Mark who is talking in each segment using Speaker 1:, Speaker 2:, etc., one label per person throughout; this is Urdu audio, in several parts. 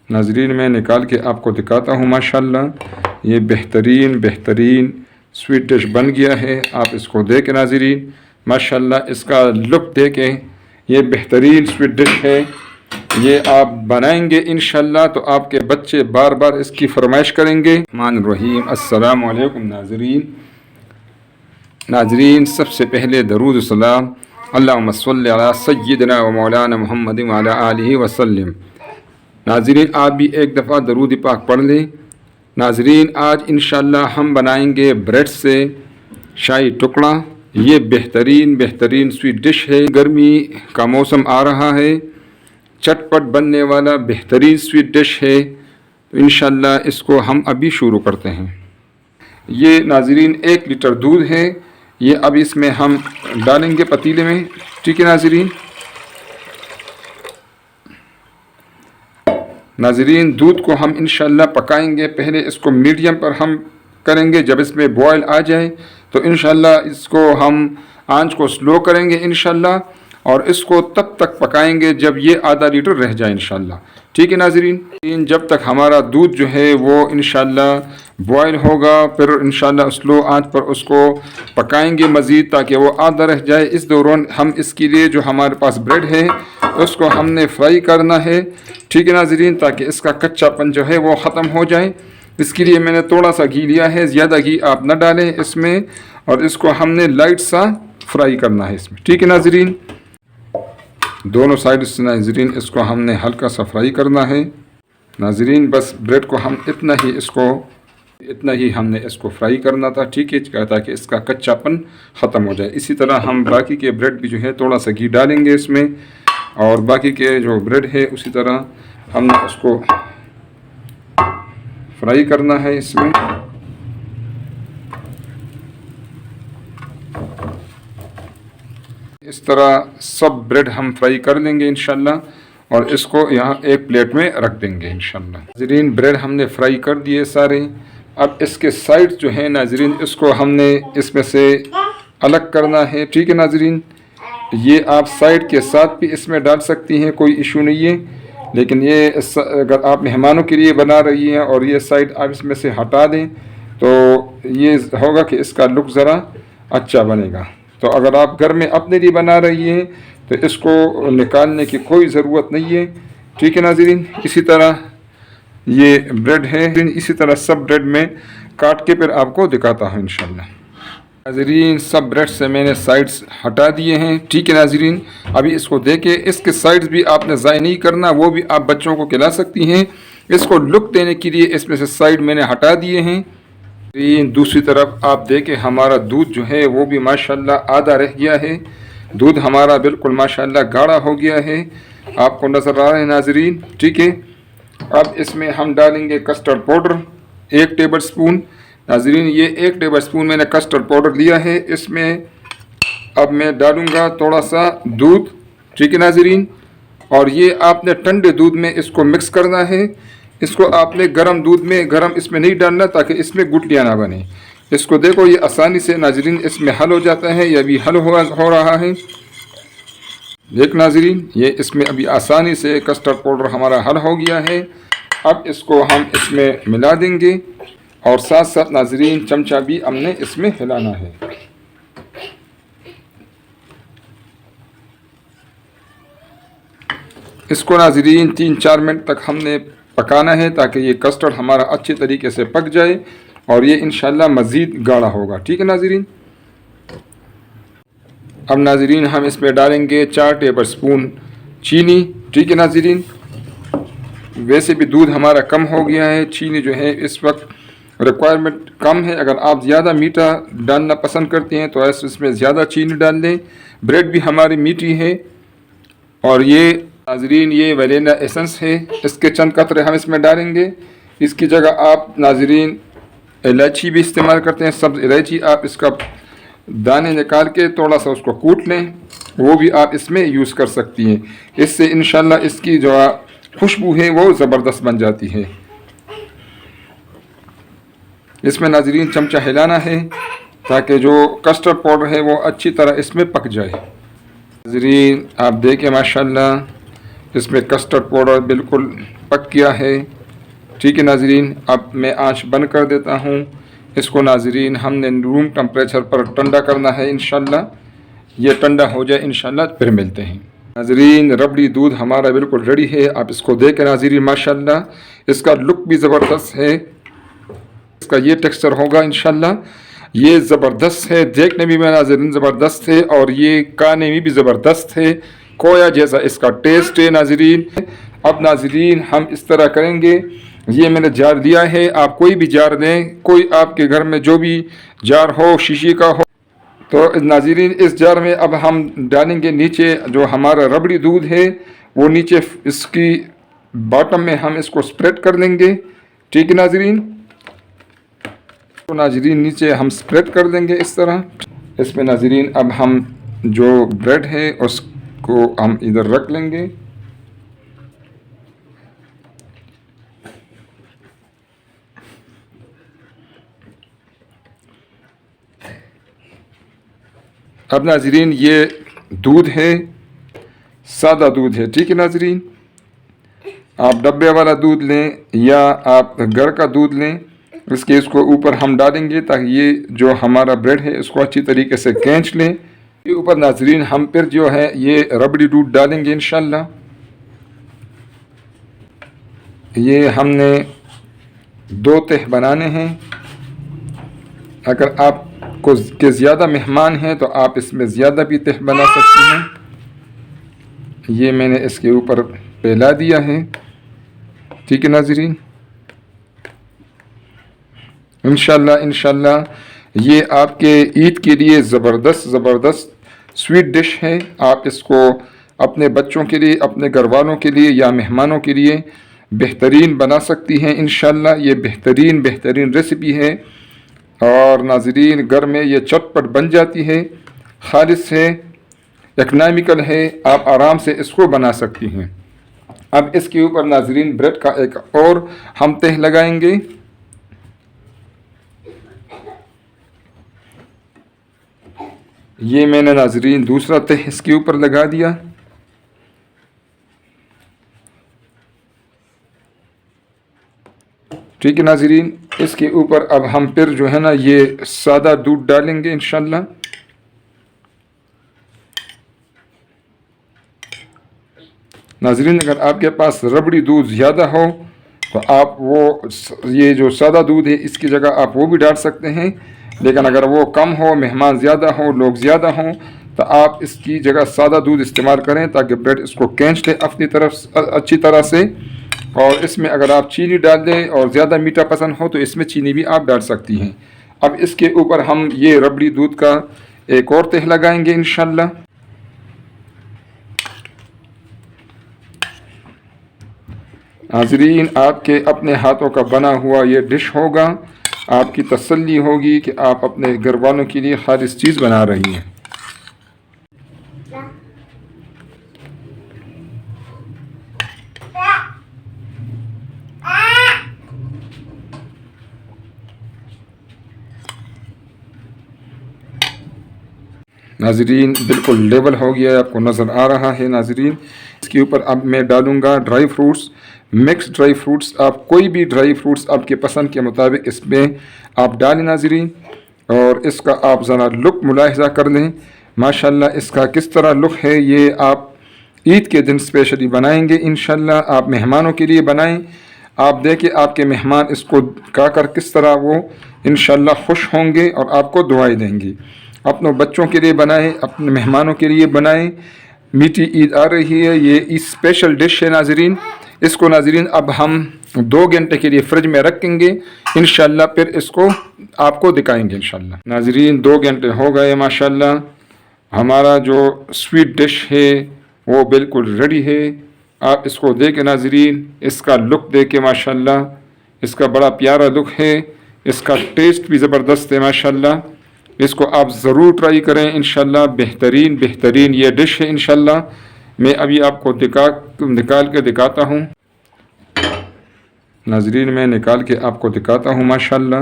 Speaker 1: ناظرین میں نکال کے آپ کو دکھاتا ہوں ماشاءاللہ یہ بہترین سویٹ ڈش بن گیا ہے. آپ اس کو دیکھیں ناظرین ماشاءاللہ اس کا لک دیکھیں. یہ بہترین سویٹ ڈش ہے. یہ آپ بنائیں گے انشاءاللہ تو آپ کے بچے بار بار اس کی فرمائش کریں گے. الرحمن الرحیم. السلام علیکم ناظرین سب سے پہلے درود و سلام اللہم صلی علی سیدنا و مولانا محمد وعلی آلہ وسلم. ناظرین آپ بھی ایک دفعہ درود پاک پڑھ لیں. ناظرین آج انشاءاللہ ہم بنائیں گے بریڈ سے شاہی ٹکڑا. یہ بہترین سویٹ ڈش ہے. گرمی کا موسم آ رہا ہے. چٹپٹ بننے والا بہترین سویٹ ڈش ہے. تو انشاءاللہ اس کو ہم ابھی شروع کرتے ہیں. یہ ناظرین 1 لیٹر دودھ ہے. یہ اب اس میں ہم ڈالیں گے پتیلے میں. ٹھیک ہے ناظرین دودھ کو ہم انشاءاللہ پکائیں گے. پہلے اس کو میڈیم پر ہم کریں گے. جب اس میں بوائل آ جائے تو انشاءاللہ اس کو ہم آنچ کو سلو کریں گے انشاءاللہ اور اس کو تب تک پکائیں گے جب یہ آدھا لیٹر رہ جائے انشاءاللہ. ٹھیک ہے ناظرین جب تک ہمارا دودھ جو ہے وہ انشاءاللہ بوائل ہوگا پھر انشاءاللہ سلو آنچ پر اس کو پکائیں گے مزید تاکہ وہ آدھا رہ جائے. اس دوران ہم اس کے لیے جو ہمارے پاس بریڈ ہے اس کو ہم نے فرائی کرنا ہے. ٹھیک ہے ناظرین تاکہ اس کا کچا پن جو ہے وہ ختم ہو جائے. اس کے لیے میں نے تھوڑا سا گھی لیا ہے. زیادہ گھی آپ نہ ڈالیں اس میں اور اس کو ہم نے لائٹ سا فرائی کرنا ہے اس میں. ٹھیک ہے ناظرین دونوں سائڈ سے ناظرین اس کو ہم نے ہلکا سا فرائی کرنا ہے. ناظرین بس بریڈ کو ہم اتنا ہی ہم نے اس کو فرائی کرنا تھا. ٹھیک ہے تاکہ اس کا کچا پن ختم ہو جائے. اسی طرح ہم باقی کے بریڈ بھی جو ہے تھوڑا سا گھی ڈالیں گے اس میں اور باقی کے جو بریڈ ہے اسی طرح ہم نے اس کو فرائی کرنا ہے اس میں. اس طرح سب بریڈ ہم فرائی کر لیں گے انشاءاللہ اور اس کو یہاں ایک پلیٹ میں رکھ دیں گے انشاءاللہ. ناظرین بریڈ ہم نے فرائی کر دیے سارے. اب اس کے سائڈ جو ہے ناظرین اس کو ہم نے اس میں سے الگ کرنا ہے. ٹھیک ہے ناظرین یہ آپ سائڈ کے ساتھ بھی اس میں ڈال سکتی ہیں کوئی ایشو نہیں ہے. لیکن یہ اگر آپ مہمانوں کے لیے بنا رہی ہیں اور یہ سائڈ آپ اس میں سے ہٹا دیں تو یہ ہوگا کہ اس کا لک ذرا اچھا بنے گا. تو اگر آپ گھر میں اپنے لیے بنا رہی ہیں تو اس کو نکالنے کی کوئی ضرورت نہیں ہے. ٹھیک ہے ناظرین اسی طرح یہ بریڈ ہے. اسی طرح سب بریڈ میں کاٹ کے پھر آپ کو دکھاتا ہوں انشاءاللہ. ناظرین سب بریڈ سے میں نے سائڈز ہٹا دیے ہیں. ٹھیک ہے ناظرین ابھی اس کو دیکھیں. اس کے سائڈز بھی آپ نے ضائع نہیں کرنا. وہ بھی آپ بچوں کو کھلا سکتی ہیں. اس کو لک دینے کے لیے اس میں سے سائڈ میں نے ہٹا دیے ہیں. دوسری طرف آپ دیکھیں ہمارا دودھ جو ہے وہ بھی ماشاءاللہ آدھا رہ گیا ہے. دودھ ہمارا بالکل ماشاءاللہ گاڑھا ہو گیا ہے. آپ کو نظر آ رہا ہے ناظرین. ٹھیک ہے اب اس میں ہم ڈالیں گے کسٹرڈ پاؤڈر 1 ٹیبل سپون. ناظرین یہ 1 ٹیبل سپون میں نے کسٹرڈ پاؤڈر لیا ہے. اس میں اب میں ڈالوں گا تھوڑا سا دودھ. ٹھیک ہے ناظرین اور یہ آپ نے ٹھنڈے دودھ میں اس کو مکس کرنا ہے. اس کو آپ نے گرم دودھ میں اس میں نہیں ڈالنا تاکہ اس میں گٹلیاں نہ بنے. اس کو دیکھو یہ آسانی سے ناظرین اس میں حل ہو جاتا ہے. یہ ابھی حل ہو رہا ہے. دیکھ ناظرین یہ اس میں ابھی آسانی سے کسٹرڈ پاؤڈر ہمارا حل ہو گیا ہے. اب اس کو ہم اس میں ملا دیں گے اور ساتھ ساتھ ناظرین چمچہ بھی ہم نے اس میں ہلانا ہے. اس کو ناظرین 3-4 منٹ تک ہم نے پکانا ہے تاکہ یہ کسٹرڈ ہمارا اچھے طریقے سے پک جائے اور یہ انشاءاللہ مزید گاڑھا ہوگا. ٹھیک ہے ناظرین اب ناظرین ہم اس میں ڈالیں گے 4 ٹیبل سپون چینی. ٹھیک ہے ناظرین ویسے بھی دودھ ہمارا کم ہو گیا ہے. چینی جو ہے اس وقت ریکوائرمنٹ کم ہے. اگر آپ زیادہ میٹھا ڈالنا پسند کرتے ہیں تو اس میں زیادہ چینی ڈال دیں. بریڈ بھی ہماری میٹھی ہے اور یہ ناظرین یہ وینیلا ایسنس ہے. اس کے چند قطرے ہم اس میں ڈالیں گے. اس کی جگہ آپ ناظرین الائچی بھی استعمال کرتے ہیں. سبز الائچی آپ اس کا دانے نکال کے تھوڑا سا اس کو کوٹ لیں وہ بھی آپ اس میں یوز کر سکتی ہیں. اس سے انشاءاللہ اس کی جو خوشبو ہے وہ زبردست بن جاتی ہے. اس میں ناظرین چمچہ ہلانا ہے تاکہ جو کسٹرڈ پاؤڈر ہے وہ اچھی طرح اس میں پک جائے. ناظرین آپ دیکھیں ماشاءاللہ اس میں کسٹرڈ پاؤڈر بالکل پک گیا ہے. ٹھیک ہے ناظرین, اب میں آنچ بند کر دیتا ہوں. اس کو ناظرین ہم نے روم ٹمپریچر پر ٹھنڈا کرنا ہے انشاءاللہ. یہ ٹھنڈا ہو جائے انشاءاللہ پھر ملتے ہیں. ناظرین ربڑی دودھ ہمارا بالکل ریڈی ہے. آپ اس کو دیکھیں ناظرین, ماشاءاللہ اس کا لک بھی زبردست ہے. اس کا یہ ٹیکسچر ہوگا انشاءاللہ. یہ زبردست ہے, دیکھنے بھی میں ناظرین زبردست ہے, اور یہ کھانے میں بھی زبردست ہے. کویا جیسا اس کا ٹیسٹ ہے ناظرین. اب ناظرین ہم اس طرح کریں گے. یہ میں نے جار دیا ہے, آپ کوئی بھی جار دیں, کوئی آپ کے گھر میں جو بھی جار ہو شیشے کا ہو. تو ناظرین اس جار میں اب ہم ڈالیں گے نیچے جو ہمارا ربڑی دودھ ہے, وہ نیچے اس کی باٹم میں ہم اس کو اسپریڈ کر دیں گے. ٹھیک ہے ناظرین, تو ناظرین نیچے ہم اسپریڈ کر دیں گے اس طرح. اس میں ناظرین اب ہم جو بریڈ ہے اس کو ہم ادھر رکھ لیں گے. اب ناظرین یہ دودھ ہے, سادہ دودھ ہے. ٹھیک ہے ناظرین, آپ ڈبے والا دودھ لیں یا آپ گھر کا دودھ لیں. اس کو اوپر ہم ڈالیں گے تاکہ یہ جو ہمارا بریڈ ہے اس کو اچھی طریقے سے کھینچ لیں. یہ اوپر ناظرین ہم پھر جو ہے یہ ربڑی دودھ ڈالیں گے انشاءاللہ. یہ ہم نے 2 تہہ بنانے ہیں. اگر آپ کو کے زیادہ مہمان ہیں تو آپ اس میں زیادہ بھی تہہ بنا سکتے ہیں. یہ میں نے اس کے اوپر پھیلا دیا ہے. ٹھیک ہے ناظرین, انشاءاللہ یہ آپ کے عید کے لیے زبردست سویٹ ڈش ہے. آپ اس کو اپنے بچوں کے لیے, اپنے گھر والوں کے لیے یا مہمانوں کے لیے بہترین بنا سکتی ہیں انشاءاللہ. یہ بہترین ریسیپی ہے, اور ناظرین گھر میں یہ چٹ پٹ بن جاتی ہے, خالص ہے, اکنامیکل ہے. آپ آرام سے اس کو بنا سکتی ہیں. اب اس کے اوپر ناظرین بریڈ کا ایک اور ہم تہہ لگائیں گے. یہ میں نے ناظرین دوسرا تہہ اس کے اوپر لگا دیا. ٹھیک ہے ناظرین, اس کے اوپر اب ہم پھر جو ہے نا یہ سادہ دودھ ڈالیں گے انشاءاللہ. ناظرین اگر آپ کے پاس ربڑی دودھ زیادہ ہو تو آپ وہ یہ جو سادہ دودھ ہے اس کی جگہ آپ وہ بھی ڈال سکتے ہیں. لیکن اگر وہ کم ہو, مہمان زیادہ ہوں, لوگ زیادہ ہوں, تو آپ اس کی جگہ سادہ دودھ استعمال کریں تاکہ بریڈ اس کو کھینچ لے اپنی طرف اچھی طرح سے. اور اس میں اگر آپ چینی ڈال دیں اور زیادہ میٹھا پسند ہو تو اس میں چینی بھی آپ ڈال سکتی ہیں. اب اس کے اوپر ہم یہ ربڑی دودھ کا ایک اور تہہ لگائیں گے انشاءاللہ. ناظرین آپ کے اپنے ہاتھوں کا بنا ہوا یہ ڈش ہوگا. آپ کی تسلی ہوگی کہ آپ اپنے گھر والوں کے لیے خالص چیز بنا رہی ہیں. ناظرین بالکل لیول ہو گیا ہے, آپ کو نظر آ رہا ہے ناظرین. اس کے اوپر اب میں ڈالوں گا dry fruits, mix dry fruits. آپ کوئی بھی ڈرائی فروٹس آپ کے پسند کے مطابق اس میں آپ ڈالیں ناظرین, اور اس کا آپ ذرا لک ملاحظہ کر لیں. ماشاءاللہ اس کا کس طرح لک ہے. یہ آپ عید کے دن اسپیشلی بنائیں گے انشاءاللہ. آپ مہمانوں کے لیے بنائیں. آپ دیکھیں آپ کے مہمان اس کو کھا کر کس طرح وہ انشاءاللہ خوش ہوں گے اور آپ کو دعائیں دیں گے. اپنے بچوں کے لیے بنائیں, اپنے مہمانوں کے لیے بنائیں. میٹھی عید آ رہی ہے, یہ اسپیشل ڈش ہے ناظرین. اس کو ناظرین اب ہم 2 گھنٹے کے لیے فریج میں رکھیں گے انشاءاللہ, پھر اس کو آپ کو دکھائیں گے انشاءاللہ. ناظرین 2 گھنٹے ہو گئے ماشاءاللہ. ہمارا جو سویٹ ڈش ہے وہ بالکل ریڈی ہے. آپ اس کو دیکھیں ناظرین, اس کا لک دیکھیں ماشاءاللہ. اس کا بڑا پیارا لک ہے, اس کا ٹیسٹ بھی زبردست ہے ماشاءاللہ. اس کو آپ ضرور ٹرائی کریں انشاءاللہ. بہترین یہ ڈش ہے انشاءاللہ. میں ابھی آپ کو نکال کے دکھاتا ہوں. ناظرین میں نکال کے آپ کو دکھاتا ہوں ماشاءاللہ.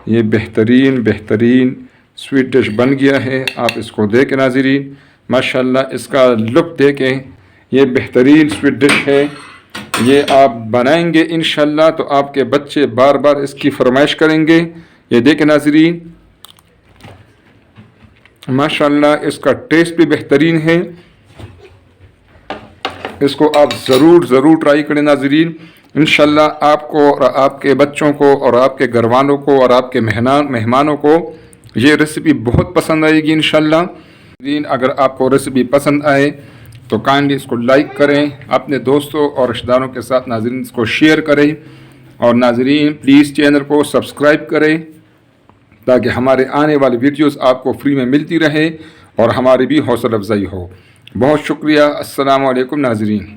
Speaker 1: یہ بہترین سویٹ ڈش بن گیا ہے. آپ اس کو دیکھیں ناظرین, ماشاءاللہ اس کا لک دیکھیں. یہ بہترین سویٹ ڈش ہے. یہ آپ بنائیں گے انشاءاللہ تو آپ کے بچے بار بار اس کی فرمائش کریں گے۔ یہ دیکھیں ناظرین، ماشاءاللہ اس کا ٹیسٹ بھی بہترین ہے۔ اس کو آپ ضرور ٹرائی کریں ناظرین، انشاءاللہ آپ کو اور آپ کے بچوں کو اور آپ کے گھر والوں کو اور آپ کے مہمانوں کو یہ ریسیپی بہت پسند آئے گی انشاءاللہ۔ ناظرین اگر آپ کو ریسیپی پسند آئے تو کائنڈلی اس کو لائک کریں، اپنے دوستوں اور رشتہ داروں کے ساتھ ناظرین اس کو شیئر کریں، اور ناظرین پلیز چینل کو سبسکرائب کریں تاکہ ہمارے آنے والی ویڈیوز آپ کو فری میں ملتی رہے اور ہماری بھی حوصلہ افزائی ہو۔ بہت شکریہ۔ السلام علیکم ناظرین۔